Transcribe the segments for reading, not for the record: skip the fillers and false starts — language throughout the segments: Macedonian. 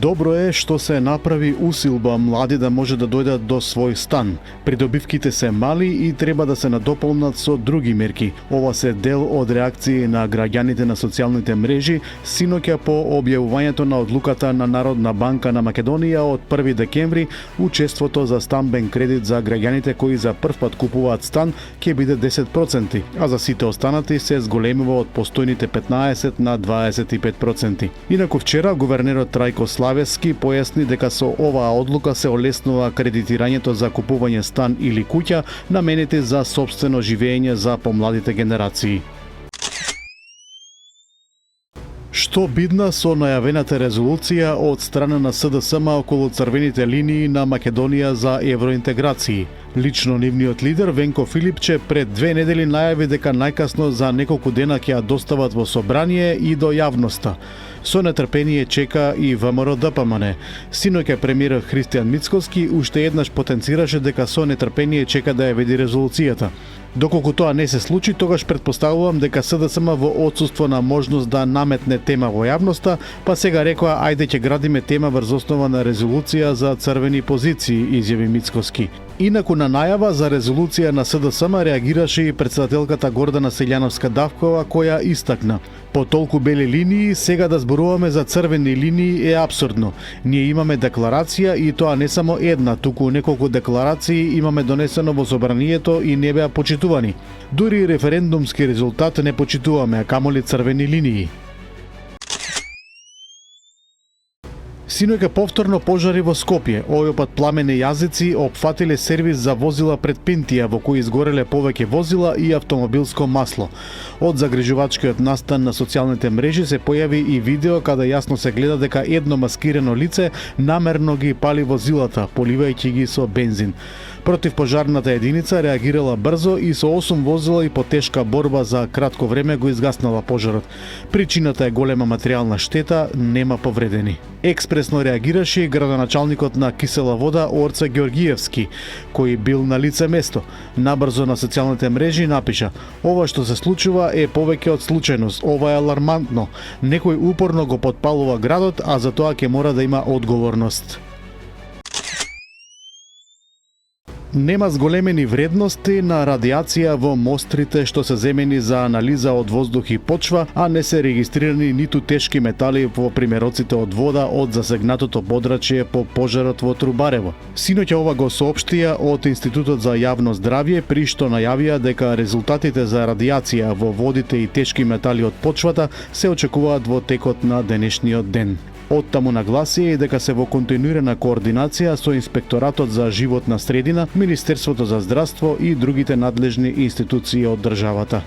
Добро е што се направи усилба млади да може да дојдат до свој стан. Придобивките се мали и треба да се надополнат со други мерки. Ова се дел од реакции на граѓаните на социјалните мрежи синоќа по објавувањето на одлуката на Народна банка на Македонија од 1 декември, учеството за стамбен кредит за граѓаните кои за прв пат купуваат стан ќе биде 10%, а за сите останати се зголемува од постојните 15 на 25%. Инаку вчера гувернерот Трајко Славески појасни дека со оваа одлука се олеснува кредитирањето за купување стан или куќа наменети за сопствено живење за помладите генерации. Што бидна со најавената резолуција од страна на СДСМ околу црвените линии на Македонија за евроинтеграции? Лично нивниот лидер Венко Филипче пред 2 недели најави дека најкасно за неколку дена ќе ја достават во собрание и до јавноста. Со нетрпение чека и ВМРО-ДПМН. Синоќа премиерот Христијан Мицкоски уште еднаш потенцираше дека со нетрпение чека да ја види резолуцијата. Доколку тоа не се случи, тогаш претпоставувам дека СДСМ во отсуство на можност да наметне тема во јавноста, па сега рекоа ајде ќе градиме тема врз основа на резолуција за црвени позиции, изјави Мицкоски. Инаку на најава за резолуција на СДСМ реагираше и претседателката Гордана Селјановска-Давкова, која истакна: по толку бели линии сега да зборуваме за црвени линии е апсурдно. Ние имаме декларација и тоа не само една, туку неколку декларации имаме донесено во собранието и не беа почитувани. Дури референдумски резултат не почитуваме, а камоли црвени линии. Синоќа повторно пожари во Скопје. Овој пат пламени јазици опфатиле сервис за возила пред Пинтија, во кој изгореле повеќе возила и автомобилско масло. Од загрижувачкиот настан на социјалните мрежи се појави и видео каде јасно се гледа дека едно маскирано лице намерно ги пали возилата, поливајќи ги со бензин. Противпожарната единица реагирала брзо и со 8 возила и по тешка борба за кратко време го изгаснала пожарот. Причината е голема материјална штета, нема повредени. Експресно реагираше и градоначалникот на Кисела вода Орце Ѓоргиевски, кој бил на лице место. Набрзо на социјалните мрежи напиша: ова што се случува е повеќе од случајност, ова е алармантно. Некој упорно го потпалува градот, а за тоа ќе мора да има одговорност. Нема зголемени вредности на радиација во мострите што се земени за анализа од воздух и почва, а не се регистрирани ниту тешки метали во примероците од вода од засегнатото подрачје по пожарот во Трубарево. Синоќа ова го соопштија од Институтот за јавно здравје, при што најавија дека резултатите за радиација во водите и тешки метали од почвата се очекуваат во текот на денешниот ден. Оттаму нагласија и дека се во континуирана координација со Инспекторатот за животна средина, Министерството за здравство и другите надлежни институции од државата.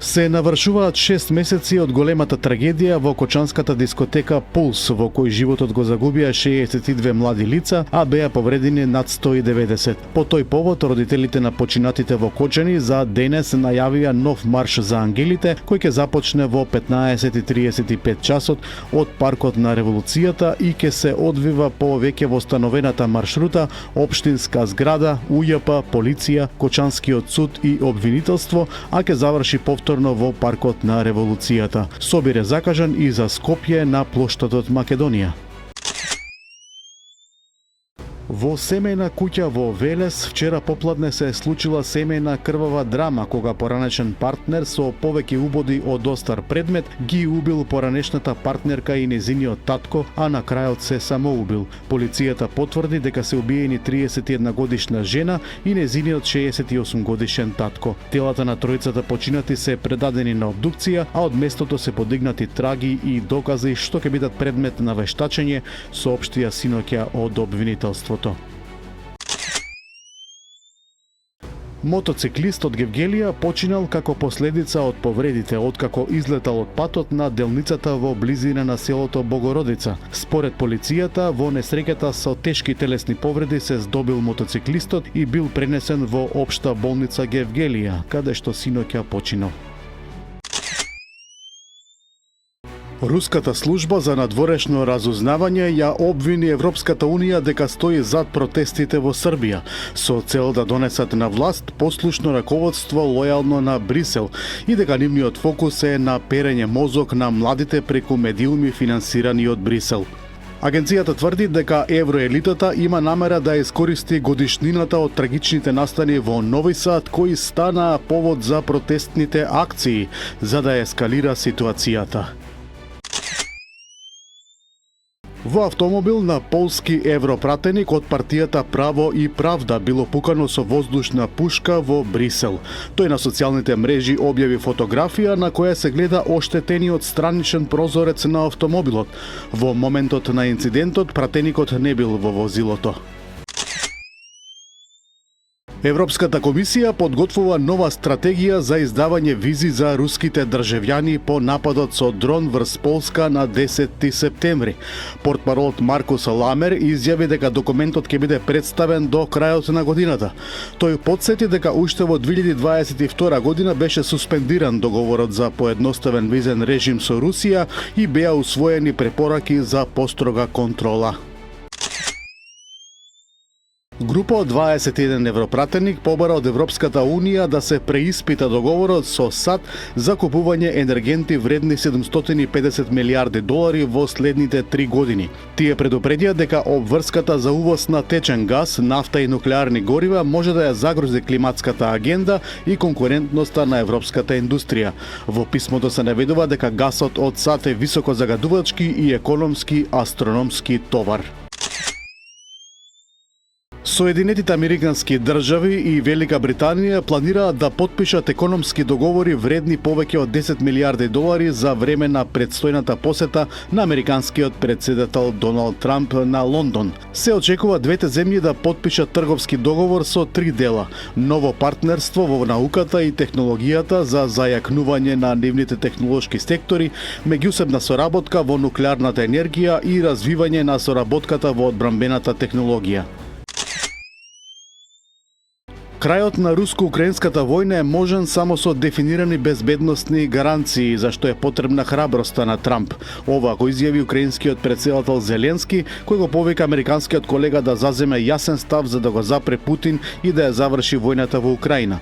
Се навршуваат 6 месеци од големата трагедија во кочанската дискотека Пулс, во кој животот го загубија 62 млади лица, а беа повредени над 190. По тој повод, родителите на починатите во Кочани за денес најавија нов марш за ангелите, кој ќе започне во 15:35 часот од паркот на Револуцијата и ќе се одвива по веќе востановената маршрута Општинска зграда, УЈП, полиција, Кочанскиот суд и обвинителство, а ќе заврши повторно во паркот на Револуцијата. Собир е закажан и за Скопје на плоштадот Македонија. Во семејна куќа во Велес вчера попладне се случила семејна крвава драма кога поранешен партнер со повеќе убоди од остар предмет ги убил поранешната партнерка и незиниот татко, а на крајот се самоубил. Полицијата потврди дека се убиени 31 годишна жена и незиниот 68 годишен татко. Телата на тројцата починати се предадени на обдукција, а од местото се подигнати траги и докази што ќе бидат предмет на вештачење, соопштија синоќа од обвинителството. Мотоциклист од Гевгелија починал како последица од повредите откако излетал од патот на делницата во близина на селото Богородица. Според полицијата, во несреќата со тешки телесни повреди се здобил мотоциклистот и бил пренесен во општа болница Гевгелија, каде што синоќа починал. Руската служба за надворешно разузнавање ја обвини Европската Унија дека стои зад протестите во Србија, со цел да донесат на власт послушно раководство лојално на Брисел и дека нивниот фокус е на перење мозок на младите преку медиуми финансирани од Брисел. Агенцијата тврди дека евроелитата има намера да искористи годишнината од трагичните настани во Нови Сад кои станаа повод за протестните акции, за да ескалира ситуацијата. Во автомобил на полски европратеник од партијата Право и правда било пукано со воздушна пушка во Брисел. Тој на социјалните мрежи објави фотографија на која се гледа оштетениот страничен прозорец на автомобилот. Во моментот на инцидентот пратеникот не бил во возилото. Европската комисија подготвува нова стратегија за издавање визи за руските државјани по нападот со дрон врз Полска на 10 септември. Портпаролот Маркус Ламер изјави дека документот ќе биде представен до крајот на годината. Тој потсети дека уште во 2022 година беше суспендиран договорот за поедноставен визен режим со Русија и беа усвоени препораки за построга контрола. Група од 21 европратеник побара од Европската Унија да се преиспита договорот со САД за купување енергенти вредни 750 милиарди долари во следните 3 години. Тие предупредија дека обврската за увоз на течен газ, нафта и нуклеарни горива може да ја загрози климатската агенда и конкурентноста на европската индустрија. Во писмото се наведува дека гасот од САД е високо загадувачки и економски астрономски товар. Соединетите Американски држави и Велика Британија планираат да потпишат економски договори вредни повеќе од 10 милиарди долари за време на предстојната посета на американскиот претседател Доналд Трамп на Лондон. Се очекува двете земји да потпишат трговски договор со 3 дела: ново партнерство во науката и технологијата за зајакнување на нивните технолошки сектори, меѓусебна соработка во нуклеарната енергија и развивање на соработката во одбранбената технологија. Крајот на руско-украинската војна е можен само со дефинирани безбедносни гаранции, зашто е потребна храброста на Трамп. Ова го изјави украинскиот претседател Зеленски, кој го повика американскиот колега да заземе јасен став за да го запре Путин и да ја заврши војната во Украина.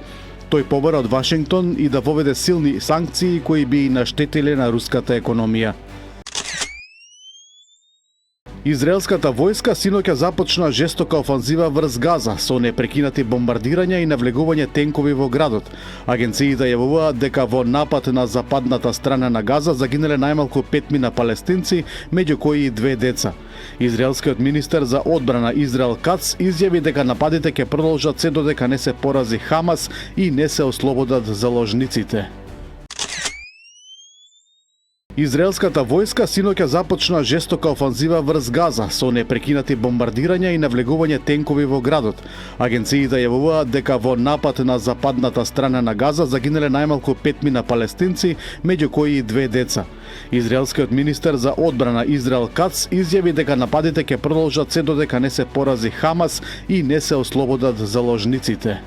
Тој побара од Вашингтон и да воведе силни санкции кои би наштетиле на руската економија. Израелската војска синоќа започна жестока офанзива врз Газа со непрекинати бомбардирања и навлегување тенкови во градот. Агенциите јавуваат дека во напад на западната страна на Газа загинале најмалку 5 палестинци, меѓу кои и 2 деца. Израелскиот министер за одбрана Израел Кац изјави дека нападите ќе продолжат се додека не се порази Хамас и не се ослободат заложниците. Израелската војска синоќа започна жестока офанзива врз Газа со непрекинати бомбардирања и навлегување тенкови во градот. Агенциите јавуваат дека во напад на западната страна на Газа загинале најмалку 5 палестинци, меѓу кои и 2 деца. Израелскиот министер за одбрана Израел Кац изјави дека нападите ќе продолжат се додека не се порази Хамас и не се ослободат заложниците.